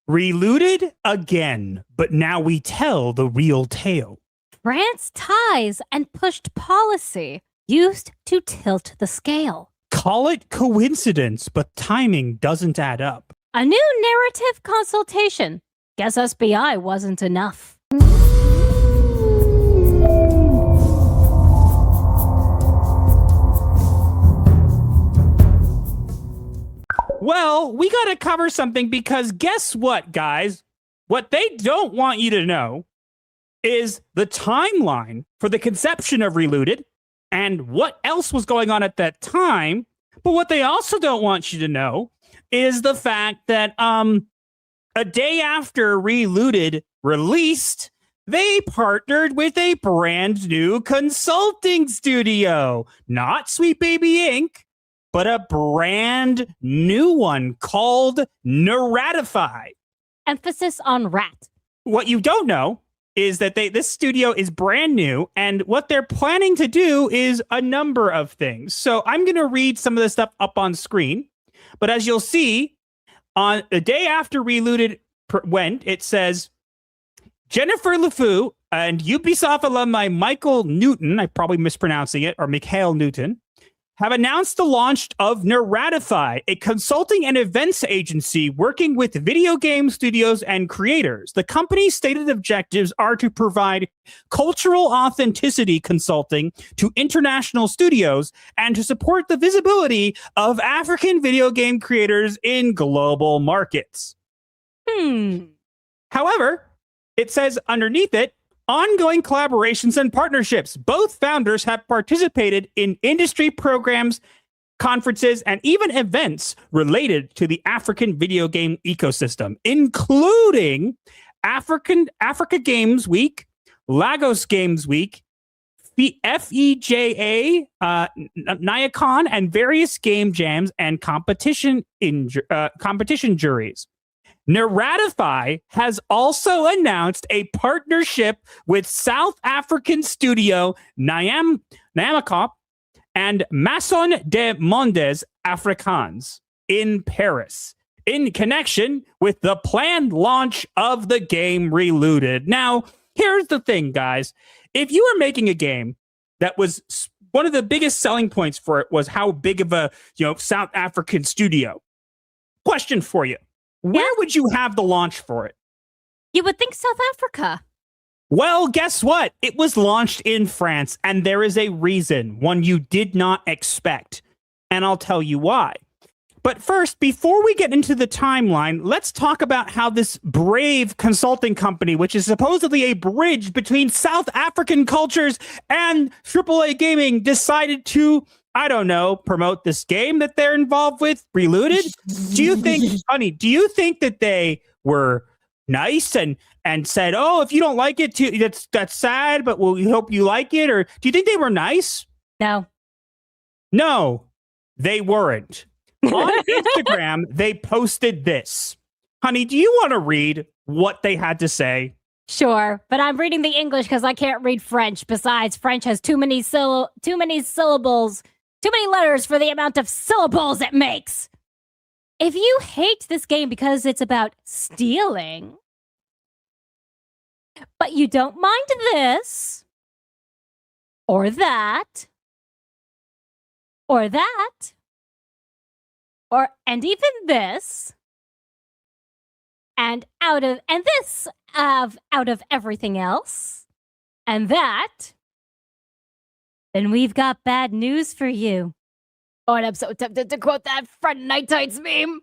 Relooted again, but now we tell the real tale. France ties and pushed policy used to tilt the scale. Call it coincidence, but timing doesn't add up. A new narrative consultation. Guess SBI wasn't enough. Well, we got to cover something because guess what, guys? What they don't want you to know is the timeline for the conception of Relooted and what else was going on at that time. But what they also don't want you to know is the fact that a day after Relooted released, they partnered with a brand new consulting studio, not Sweet Baby Inc., but a brand new one called Narratify. Emphasis on rat. What you don't know is that this studio is brand new, and what they're planning to do is a number of things. So I'm going to read some of the stuff up on screen, but as you'll see, on the day after Relooted went, it says, Jennifer LeFou and Ubisoft alumni Michael Newton, I'm probably mispronouncing it, or Mikhail Newton, have announced the launch of Narratify, a consulting and events agency working with video game studios and creators. The company's stated objectives are to provide cultural authenticity consulting to international studios and to support the visibility of African video game creators in global markets. However, it says underneath it, ongoing collaborations and partnerships. Both founders have participated in industry programs, conferences, and even events related to the African video game ecosystem, including Africa Games Week, Lagos Games Week, FEJA, Nyacon, and various game jams and competition juries. Narratify has also announced a partnership with South African studio Nyamacop and Maison des Mondes Africains in Paris in connection with the planned launch of the game Relooted. Now, here's the thing, guys. If you were making a game that was one of the biggest selling points for it was how big of a South African studio. Question for you. Where would you have the launch for it? You would think South Africa. Well, guess what? It was launched in France, and there is a reason, one you did not expect. And I'll tell you why. But first, before we get into the timeline, let's talk about how this brave consulting company, which is supposedly a bridge between South African cultures and AAA gaming, decided to promote this game that they're involved with, Relooted. Do you think that they were nice and said, oh, if you don't like it, that's sad, but we hope you like it? Or do you think they were nice? No, they weren't. On Instagram, they posted this. Honey, do you want to read what they had to say? Sure, but I'm reading the English because I can't read French. Besides, French has too many syllables. Too many letters for the amount of syllables it makes. If you hate this game because it's about stealing, but you don't mind this, or that, or that, and even this, and out of everything else, and that, then we've got bad news for you. Oh, and I'm so tempted to quote that Fred Night Tights meme.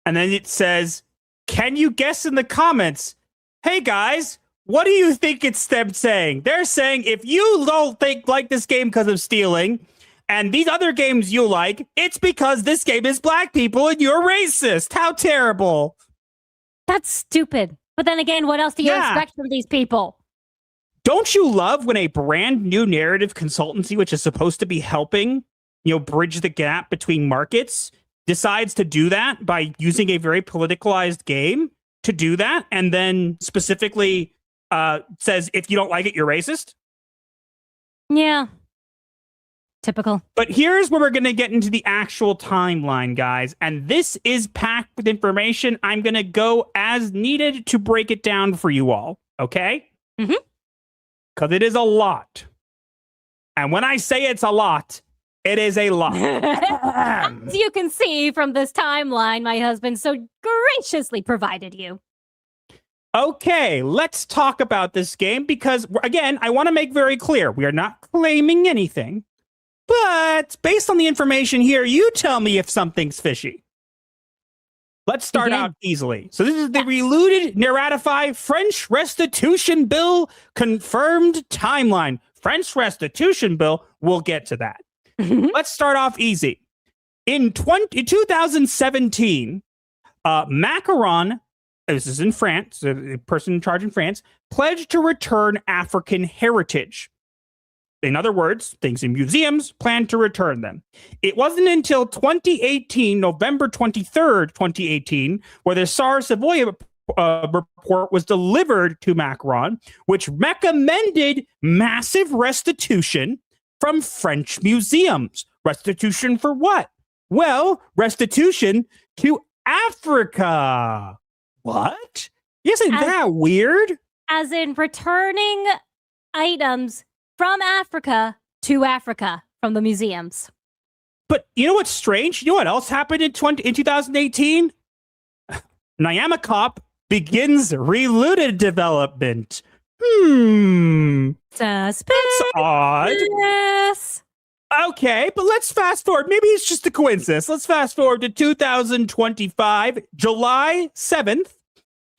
And then it says, can you guess in the comments, hey guys, what do you think it's them saying? They're saying, if you don't like this game because of stealing, and these other games you like, it's because this game is black people and you're racist. How terrible. That's stupid. But then again, what else do you expect from these people? Don't you love when a brand new narrative consultancy, which is supposed to be helping, bridge the gap between markets, decides to do that by using a very politicalized game to do that, and then specifically says, if you don't like it, you're racist? Yeah. Typical. But here's where we're going to get into the actual timeline, guys. And this is packed with information. I'm going to go as needed to break it down for you all. Okay? Mm-hmm. Because it is a lot. And when I say it's a lot, it is a lot. As you can see from this timeline my husband so graciously provided you. Okay, let's talk about this game because, again, I want to make very clear, we are not claiming anything. But based on the information here, you tell me if something's fishy. Let's start out easily. So this is the Relooted Narratify French Restitution Bill confirmed timeline. French Restitution Bill, we'll get to that. Let's start off easy. In 2017, Macron, this is in France, a person in charge in France, pledged to return African heritage. In other words, things in museums, plan to return them. It wasn't until 2018, November 23rd, 2018, where the SAR Savoy report was delivered to Macron, which recommended massive restitution from French museums. Restitution for what? Well, restitution to Africa. What? Isn't that weird? As in returning items from Africa to Africa from the museums. But you know what's strange? You know what else happened in 2018? Nyamacop begins Relooted development. Suspicious. That's odd. Yes. Okay, but let's fast forward. Maybe it's just a coincidence. Let's fast forward to 2025, July 7th,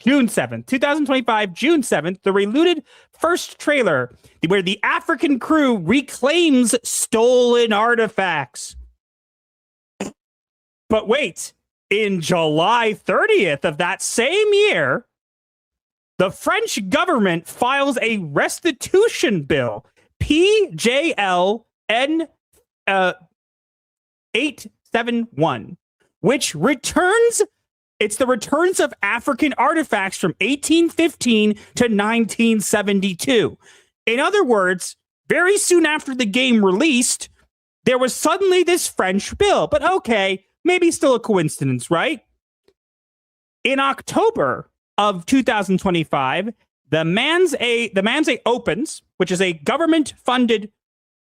June 7th, 2025, June 7th, the Relooted first trailer where the African crew reclaims stolen artifacts. But wait, in July 30th of that same year, the French government files a restitution bill, PJLN 871, which returns. It's the returns of African artifacts from 1815 to 1972. In other words, very soon after the game released, there was suddenly this French bill. But okay, maybe still a coincidence, right? In October of 2025, the MansA opens, which is a government-funded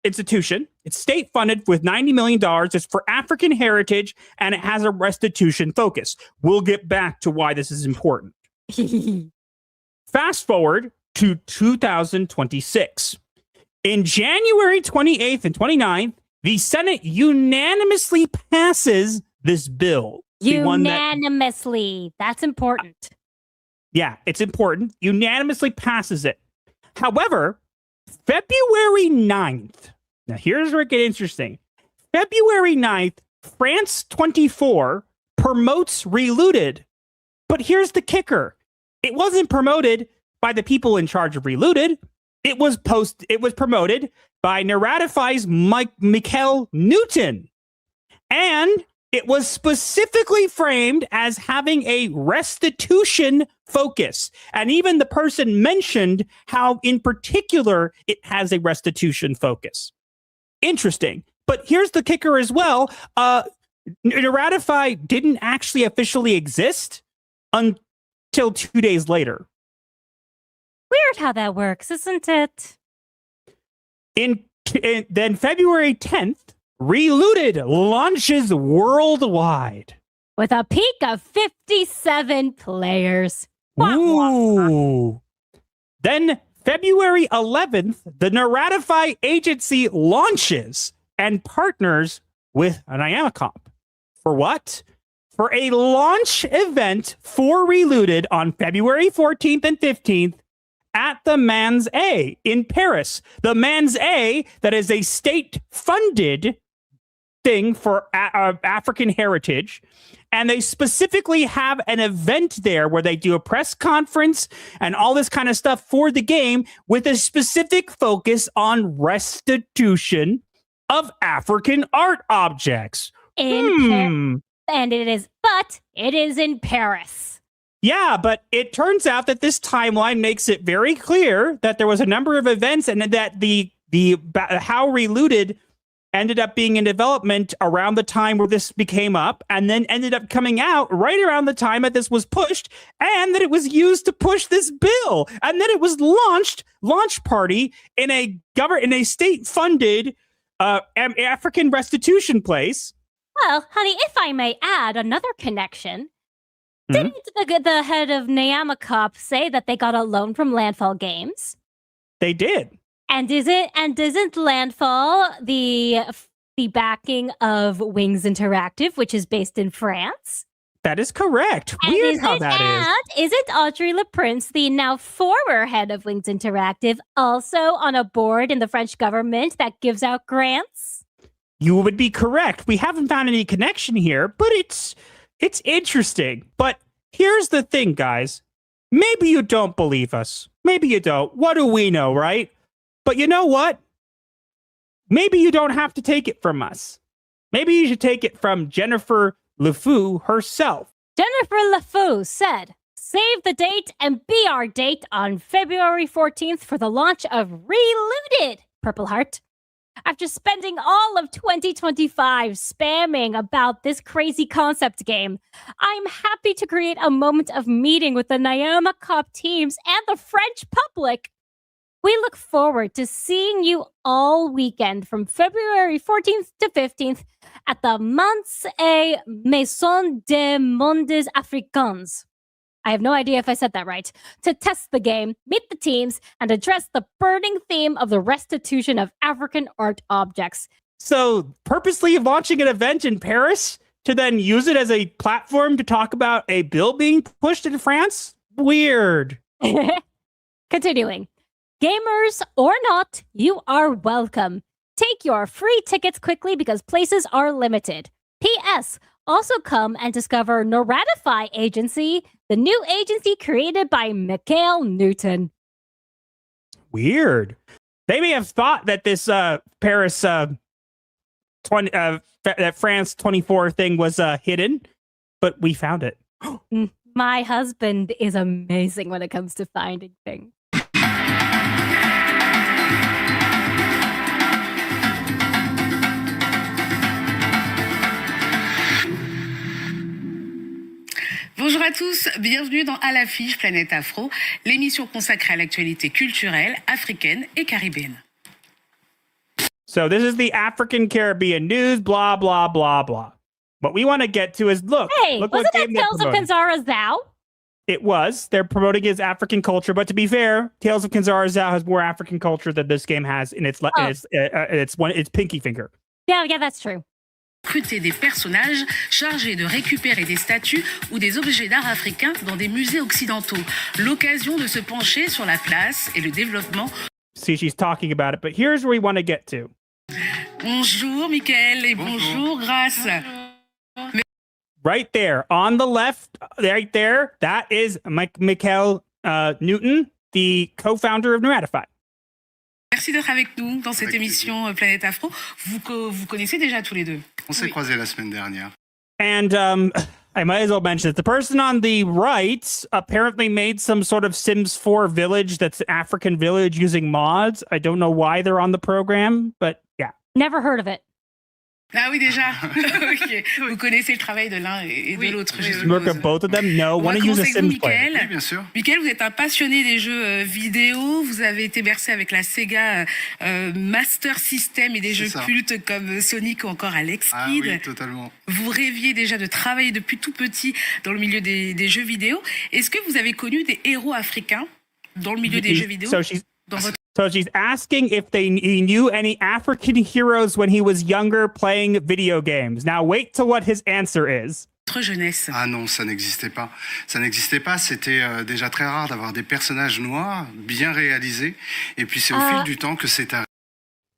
institution. It's state-funded with $90 million. It's for African heritage, and it has a restitution focus. We'll get back to why this is important. Fast forward to 2026. In January 28th and 29th, the Senate unanimously passes this bill. Unanimously. That's important. Yeah, it's important. Unanimously passes it. However, February 9th, now here's where it gets interesting. February 9th, France 24 promotes Relooted. But here's the kicker. It wasn't promoted by the people in charge of Relooted. It was promoted by Narratify's Michael Newton. And it was specifically framed as having a restitution focus. And even the person mentioned how, in particular, it has a restitution focus. Interesting. But here's the kicker as well. Narratify didn't actually officially exist until 2 days later. Weird how that works, isn't it? Then February 10th, Relooted launches worldwide. With a peak of 57 players. Ooh. Then February 11th, the Narratify agency launches and partners with Nyamacop. For what? For a launch event for Relooted on February 14th and 15th at the MansA in Paris. The MansA, that is a state-funded thing for African heritage. And they specifically have an event there where they do a press conference and all this kind of stuff for the game with a specific focus on restitution of African art objects. And it is in Paris. Yeah, but it turns out that this timeline makes it very clear that there was a number of events and that the how Relooted ended up being in development around the time where this became up, and then ended up coming out right around the time that this was pushed, and that it was used to push this bill, and then it was launch party in a state-funded African restitution place. Well, honey, if I may add another connection, didn't the head of Nyamakop say that they got a loan from Landfall Games? They did. And isn't Landfall the backing of Wings Interactive, which is based in France? That is correct. Weird how that is. And isn't Audrey Leprince, the now former head of Wings Interactive, also on a board in the French government that gives out grants? You would be correct. We haven't found any connection here, but it's interesting. But here's the thing, guys. Maybe you don't believe us. Maybe you don't. What do we know, right? But you know what? Maybe you don't have to take it from us. Maybe you should take it from Jennifer LeFou herself. Jennifer LeFou said, "Save the date and be our date on February 14th for the launch of Relooted, Purple Heart. After spending all of 2025 spamming about this crazy concept game, I'm happy to create a moment of meeting with the Nyamakop teams and the French public. We look forward to seeing you all weekend from February 14th to 15th at the MansA Maison des Mondes Africains." I have no idea if I said that right. To test the game, meet the teams, and address the burning theme of the restitution of African art objects. So, purposely launching an event in Paris to then use it as a platform to talk about a bill being pushed in France? Weird. Continuing. Gamers or not, you are welcome. Take your free tickets quickly because places are limited. P.S. Also come and discover Narratify Agency, the new agency created by Michael Newton. Weird. They may have thought that this Paris that France 24 thing was hidden, but we found it. My husband is amazing when it comes to finding things. Bonjour à tous, bienvenue dans À l'affiche Planète Afro, l'émission consacrée à l'actualité culturelle africaine et caribéenne. So this is the African Caribbean news, blah, blah, blah, blah. What we want to get to is, look wasn't what that game they're Tales of promoting. Kanzara Zhao? It was. They're promoting his African culture, but to be fair, Tales of Kanzara Zhao has more African culture than this game has in its pinky finger. Yeah, that's true. Recruter des personnages chargés de récupérer des statues ou des objets d'art africains dans des musées occidentaux. L'occasion de se pencher sur la place et le développement. See, she's talking about it, but here's where we want to get to. Bonjour Mickaël et bonjour Grace. Right there, on the left, right there, that is Michael Newton, the co-founder of Narratify. Merci d'être avec nous dans cette émission Planète Afro. Vous connaissez déjà tous les deux. On s'est croisés la semaine dernière. And I might as well mention that the person on the right apparently made some sort of Sims 4 village that's an African village using mods. I don't know why they're on the program, but yeah. Never heard of it. Ah oui, déjà. Okay. Vous connaissez le travail de l'un et de l'autre. Work of both of them? No, one of you is a Sims player. Oui, bien sûr. Mickaël, vous êtes un passionné des jeux vidéo. Vous avez été bercé avec la Sega Master System et des jeux cultes comme Sonic ou encore Alex Kidd. Ah oui, totalement. Vous rêviez déjà de travailler depuis tout petit dans le milieu des jeux vidéo. Est-ce que vous avez connu des héros africains dans le milieu des jeux vidéo? So she's asking if he knew any African heroes when he was younger playing video games. Now wait till what his answer is. Jeunesse. Ah non, ça n'existait pas. Ça n'existait pas. C'était déjà très rare d'avoir des personnages noirs bien réalisés. Et puis c'est au fil du temps que c'est arrivé.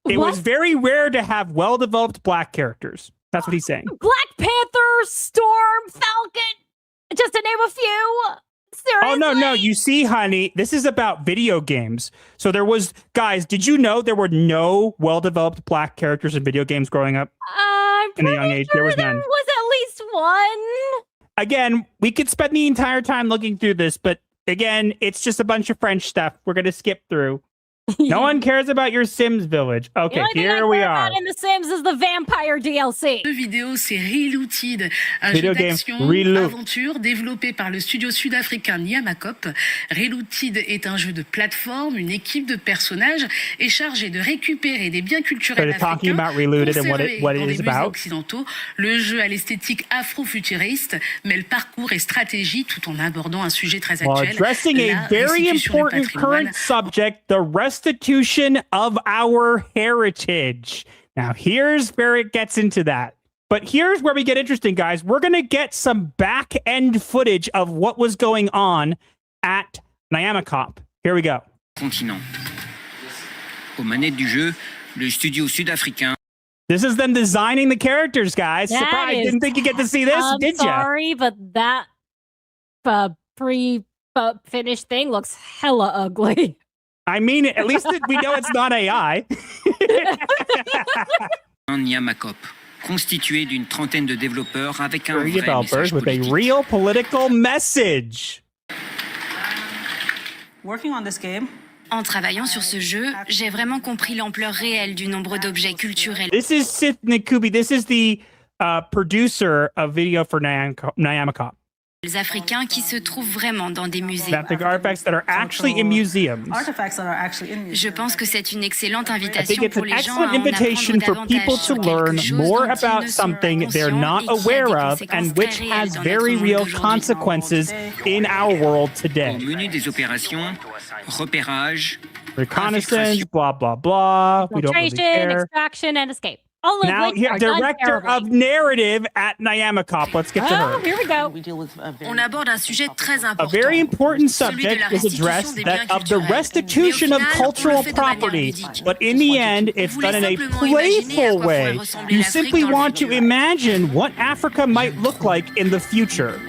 It was very rare to have well-developed black characters. That's what he's saying. Black Panther, Storm, Falcon, just to name a few. Seriously? Oh, no. You see, honey, this is about video games. So guys, did you know there were no well-developed black characters in video games growing up? I'm in a young age, sure there was none. was at least one. Again, we could spend the entire time looking through this, but again, it's just a bunch of French stuff we're going to skip through. No one cares about your Sims village. Okay, here we are. In The Sims is the vampire DLC. Le vidéo, c'est Relooted, un Video jeu game d'action Reloot. aventure développé par le studio sud-africain Nyamacop. Relooted est un jeu de plateforme. Une équipe de personnages est chargée de récupérer des biens culturels So they're talking africains about Relooted and conservés what dans it des is musées about. occidentaux. Le jeu a l'esthétique afro-futuriste, mêle parcours et stratégie tout en abordant un sujet très While actuel. addressing a la very restitution du important patrimoine. current subject, the restitution of our heritage. Now, here's where it gets into that. But here's where we get interesting, guys. We're going to get some back end footage of what was going on at Nyamacop. Here we go. Continent. Aux manettes du jeu, le studio sud-africain. This is them designing the characters, guys. That Surprise. is- Didn't think you get to see this, I'm did you? sorry, but that pre-finished thing looks hella ugly. I mean, at least we know it's not AI. Nyamacop, constitué d'une trentaine de développeurs avec un Three vrai developers message with a politique. real political message. Working on this game, En travaillant sur ce jeu, j'ai vraiment compris l'ampleur réelle du nombre d'objets culturels. This is Sith Nikubi. This is the producer of video for Nyamacop. Africains qui se trouvent vraiment dans des musées. That the artifacts that are actually in museums. artifacts that are actually in Je pense que c'est une excellente I think invitation it's pour an les gens à excellent en invitation apprendre for people davantage to sur learn quelque chose more dont ils about ne sont something pas they're conscients not et qui a aware des of and conséquences which très has réelles dans very notre real monde d'aujourd'hui. consequences in our world Au today. menu des opérations, repérage, Reconnaissance, blah, blah, blah. We don't really Filtration, care. extraction, and escape. All of Now, which here, are done director terribly. of narrative at Nyamacop. Let's get to Oh, her. here we go. we deal with On aborde un sujet très A important. very important Celui de subject la is restitution addressed des that biens of the culturels. restitution Mais au of final, cultural on le fait de manière property. ludique. But in the end, it's Vous done in a voulez simplement imaginer à playful quoi way. pourrait ressembler You l'Afrique simply dans le want to futur. imagine what Africa might look like in the future.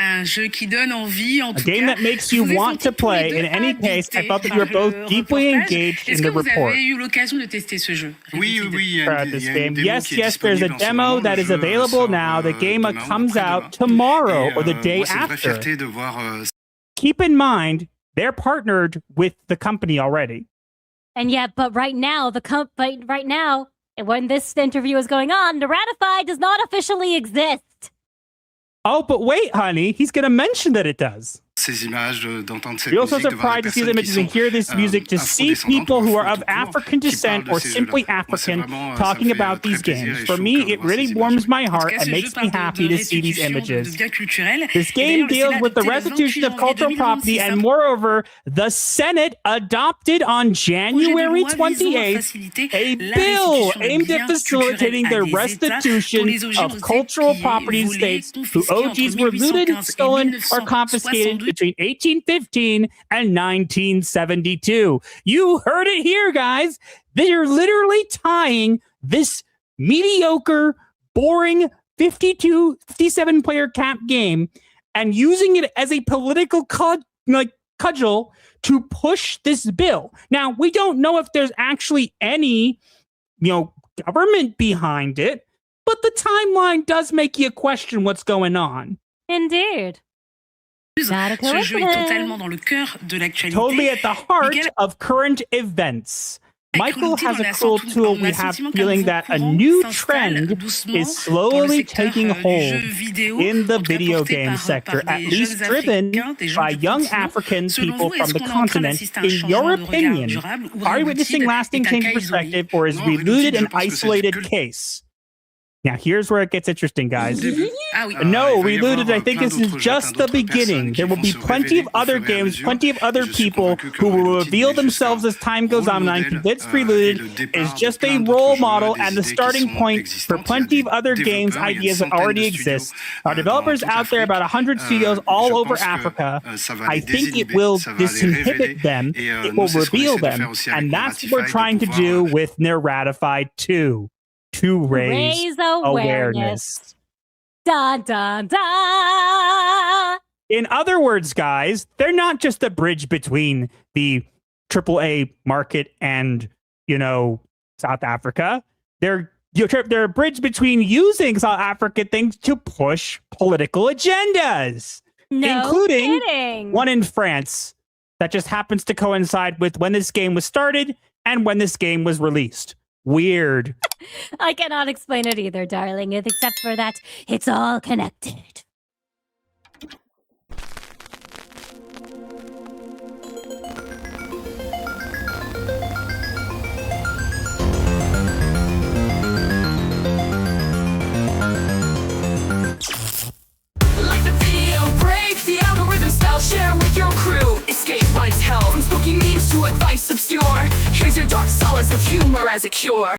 Un jeu qui donne envie, en A tout game cas. that makes Je you vous ai want senti to tous les play. deux In any case, I habités thought that you were par both le deeply reportage. engaged in Est-ce the que vous report. avez eu l'occasion de tester ce jeu? Oui, Relooted. oui, il y a About une, this il y a game. une démo Yes, qui est yes, there's a disponible en ce demo moment. that Le is jeu available sort, now. The game demain, comes après-demain. out tomorrow Et, or the day moi, c'est une vraie after. fierté de voir Keep in mind, they're partnered with the company already. And yet, but right now, when this interview is going on, Narratify does not officially exist. Oh, but wait, honey, he's going to mention that it does. ces images, d'entendre cette You're also musique, de voir surprised des to see the personnes qui images and sont hear this music, to see afrodescendantes people ou who are afro of tout court, African qui descent parlent de or ces simply jeux-là. Moi, c'est African vraiment, ça talking me fait about très these plaisir games. et For chaud me, de it voir really ces warms images. my En tout heart cas, and ce makes jeu me parle happy de to see these restitution de images. biens culturels. This Et game d'ailleurs, le deals Sénat with the adopté le restitution 28 of cultural janvier property, 2026, and moreover, the Senate adopted on January projet de loi visant à 28th faciliter a la bill restitution des aimed biens at facilitating the culturels à des États restitution pour les objets of osés cultural pillés, property in volés, states whose confisqués entre OGs were looted, 1815 et stolen, or confiscated 1962. between 1815 and 1972. You heard it here, guys. They're literally tying this mediocre, boring 57 player cap game and using it as a political cudgel to push this bill. Now, we don't know if there's actually any, government behind it, but the timeline does make you question what's going on. Indeed. Not a Ce jeu est coincidence. totalement dans le cœur de l'actualité. Totally at the heart Miguel- of current events. Michael Chroniqué has dans a la cool sentiment- tool. on We a have sentiment qu'un feeling nouveau that a courant new s'installe trend doucement is dans le slowly secteur, taking du hold jeu vidéo, in the en tout cas video porté game par sector, des at least jeunes driven Africains, des gens by du young continent. African Selon people vous, from est-ce the qu'on est en train continent. d'assister à un In changement your de regard opinion, durable ou are you Relooted witnessing lasting est un change cas of isolé? perspective, or is Non, Relooted Relooted, an je pense que c'est isolated que le- case? Now, here's where it gets interesting, guys. Ah oui. No, il va y Relooted, avoir I think plein this is d'autres jeux, just plein the d'autres beginning. personnes There will qui be vont se plenty of révéler au other fur et à games, mesure. plenty of other Et je suis people convaincu que who will Relooted reveal n'est juste themselves un as time goes rôle on. And I modèle, think that's et Relooted le is départ de just a plein d'autres role jeux, model des and the idées qui starting sont point for existantes. Il y a plenty of des other games, développeurs, il y a une ideas that centaine already de studios, exist. Our dans developers toute out there, about l'Afrique. 100 studios all Je over pense que, Africa. ça va I les think it désinhiber, will ça va les révéler, disinhibit them. et, It nous, will c'est ce qu'on reveal essaie de them. faire aussi avec And that's what we're Narratify, trying de to pouvoir, do with Narratify 2 to raise Raise awareness. Dun, dun, dun. In other words, guys, they're not just a bridge between the AAA market and, South Africa. They're a bridge between using South African things to push political agendas, No including kidding. one in France. that just happens to coincide with when this game was started and when this game was released. Weird. I cannot explain it either, darling, except for that it's all connected. Like the video break, the algorithm style, share with your crew. Escape life's hell, from spooky memes to advice obscure. Here's your dark solace of humor as a cure.